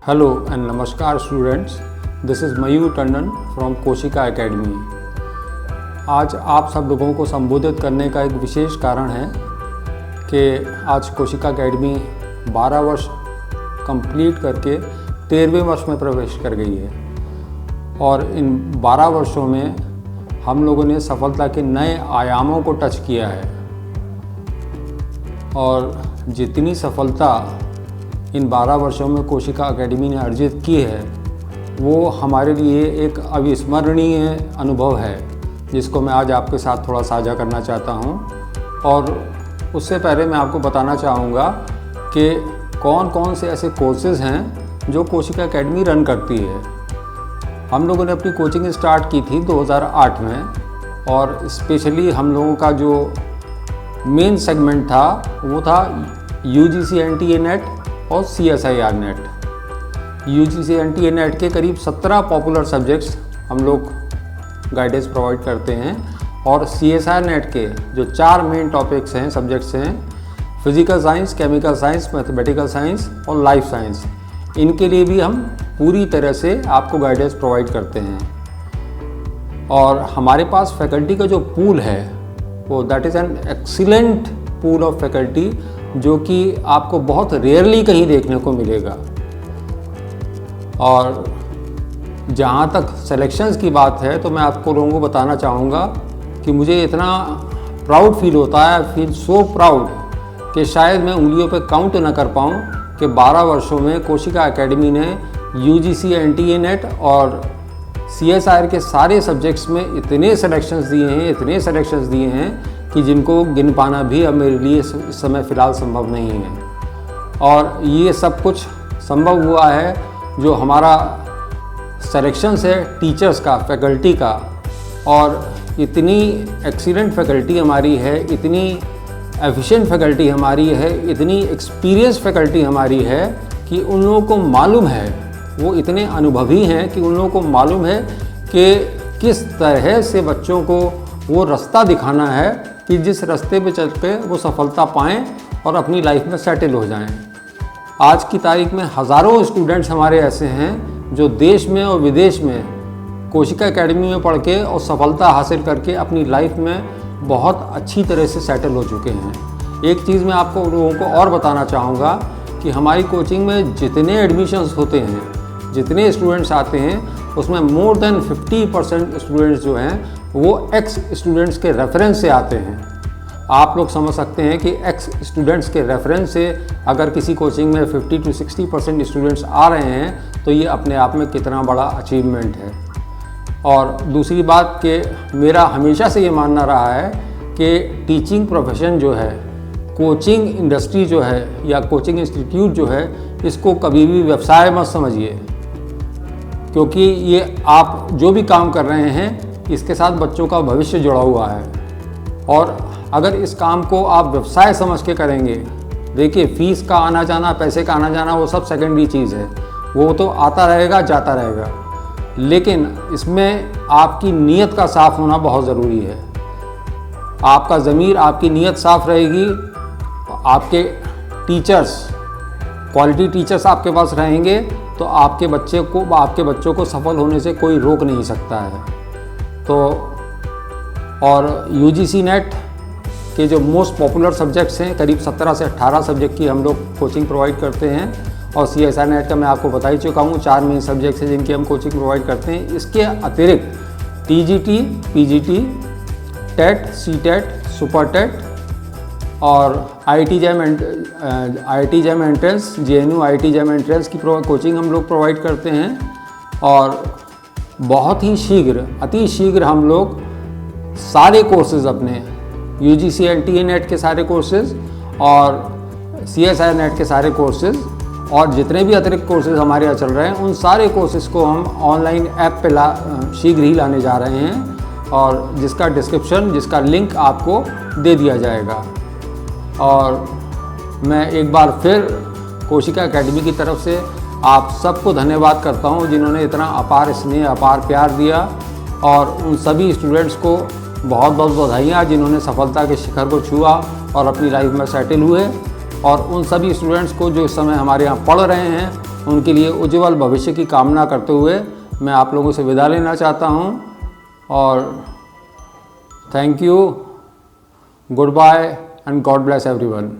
Hello and नमस्कार students, this is Mayur Tandon from कोशिका academy. आज आप सब लोगों को संबोधित करने का एक विशेष कारण है कि आज कोशिका एकेडमी 12 वर्ष कंप्लीट करके 13वें वर्ष में प्रवेश कर गई है और इन 12 वर्षों में हम लोगों ने सफलता के नए आयामों को टच किया है और जितनी सफलता इन 12 वर्षों में कोशिका एकेडमी ने अर्जित की है वो हमारे लिए एक अविस्मरणीय अनुभव है, जिसको मैं आज आपके साथ थोड़ा साझा करना चाहता हूं। और उससे पहले मैं आपको बताना चाहूँगा कि कौन कौन से ऐसे कोर्सेज़ हैं जो कोशिका एकेडमी रन करती है। हम लोगों ने अपनी कोचिंग स्टार्ट की थी 2008 में और स्पेशली हम लोगों का जो मेन सेगमेंट था वो था UGC NTA नेट और CSIR net. UGC NTA net के करीब 17 पॉपुलर सब्जेक्ट्स हम लोग गाइडेंस प्रोवाइड करते हैं और CSIR नेट के जो 4 मेन टॉपिक्स हैं, सब्जेक्ट्स हैं, physical science, chemical science, mathematical science और लाइफ साइंस, इनके लिए भी हम पूरी तरह से आपको गाइडेंस प्रोवाइड करते हैं। और हमारे पास फैकल्टी का जो पूल है वो that is an excellent pool of faculty, जो कि आपको बहुत रेयरली कहीं देखने को मिलेगा। और जहाँ तक सिलेक्शंस की बात है तो मैं आपको लोगों को बताना चाहूँगा कि मुझे इतना प्राउड फील होता है, फील सो प्राउड कि शायद मैं उंगलियों पे काउंट ना कर पाऊँ कि 12 वर्षों में कोशिका एकेडमी ने UGC NTA नेट और CSIR के सारे सब्जेक्ट्स में इतने सिलेक्शंस दिए हैं कि जिनको गिन पाना भी अब मेरे लिए इस समय फ़िलहाल संभव नहीं है। और ये सब कुछ संभव हुआ है जो हमारा सिलेक्शंस है टीचर्स का, फैकल्टी का। और इतनी एक्सीलेंट फैकल्टी हमारी है, इतनी एफिशिएंट फैकल्टी हमारी है, इतनी एक्सपीरियंस फैकल्टी हमारी है कि उन लोगों को मालूम है, वो इतने अनुभवी हैं कि उन लोगों को मालूम है कि किस तरह से बच्चों को वो रास्ता दिखाना है कि जिस रास्ते पे चल के वो सफलता पाएँ और अपनी लाइफ में सेटल हो जाएं। आज की तारीख में हज़ारों स्टूडेंट्स हमारे ऐसे हैं जो देश में और विदेश में कोशिका एकेडमी में पढ़ के और सफलता हासिल करके अपनी लाइफ में बहुत अच्छी तरह से सेटल हो चुके हैं। एक चीज़ मैं आपको लोगों को और बताना चाहूँगा कि हमारी कोचिंग में जितने एडमिशन्स होते हैं, जितने स्टूडेंट्स आते हैं, उसमें मोर देन 50% स्टूडेंट्स जो हैं वो एक्स स्टूडेंट्स के रेफरेंस से आते हैं। आप लोग समझ सकते हैं कि एक्स स्टूडेंट्स के रेफरेंस से अगर किसी कोचिंग में 50 to 60% स्टूडेंट्स आ रहे हैं तो ये अपने आप में कितना बड़ा अचीवमेंट है। और दूसरी बात कि मेरा हमेशा से ये मानना रहा है कि टीचिंग प्रोफेशन जो है, कोचिंग इंडस्ट्री जो है या कोचिंग इंस्टीट्यूट जो है, इसको कभी भी व्यवसाय मत समझिए, क्योंकि ये आप जो भी काम कर रहे हैं इसके साथ बच्चों का भविष्य जुड़ा हुआ है। और अगर इस काम को आप व्यवसाय समझ के करेंगे, देखिए फीस का आना जाना, पैसे का आना जाना वो सब सेकेंडरी चीज़ है, वो तो आता रहेगा जाता रहेगा, लेकिन इसमें आपकी नीयत का साफ़ होना बहुत ज़रूरी है। आपका ज़मीर, आपकी नीयत साफ़ रहेगी, आपके टीचर्स, क्वालिटी टीचर्स आपके पास रहेंगे तो आपके बच्चों को सफल होने से कोई रोक नहीं सकता है। तो और UGC नेट के जो मोस्ट पॉपुलर सब्जेक्ट्स हैं, करीब 17 से 18 सब्जेक्ट की हम लोग कोचिंग प्रोवाइड करते हैं। और CSIR नेट का मैं आपको बता ही चुका हूँ, 4 मेन सब्जेक्ट्स हैं जिनकी हम कोचिंग प्रोवाइड करते हैं। इसके अतिरिक्त TGT, PGT, TET, CTET, super TET और IIT JAM entrance, JNU IIT JAM entrance की कोचिंग हम लोग प्रोवाइड करते हैं। और बहुत ही शीघ्र, अति शीघ्र हम लोग सारे कोर्सेज़ अपने UGC NTA नेट के सारे कोर्सेज़ और CSIR नेट के सारे कोर्सेज़ और जितने भी अतिरिक्त कोर्सेज़ हमारे यहाँ चल रहे हैं, उन सारे कोर्सेज़ को हम ऑनलाइन ऐप पे शीघ्र ही लाने जा रहे हैं और जिसका डिस्क्रिप्शन, जिसका लिंक आपको दे दिया जाएगा। और मैं एक बार फिर कोशिका एकेडमी की तरफ से आप सबको धन्यवाद करता हूं जिन्होंने इतना अपार स्नेह, अपार प्यार दिया। और उन सभी स्टूडेंट्स को बहुत बहुत बधाइयाँ जिन्होंने सफलता के शिखर को छुआ और अपनी लाइफ में सेटल हुए। और उन सभी स्टूडेंट्स को जो इस समय हमारे यहाँ पढ़ रहे हैं उनके लिए उज्जवल भविष्य की कामना करते हुए मैं आप लोगों से विदा लेना चाहता हूं और thank you, good bye and God bless everyone.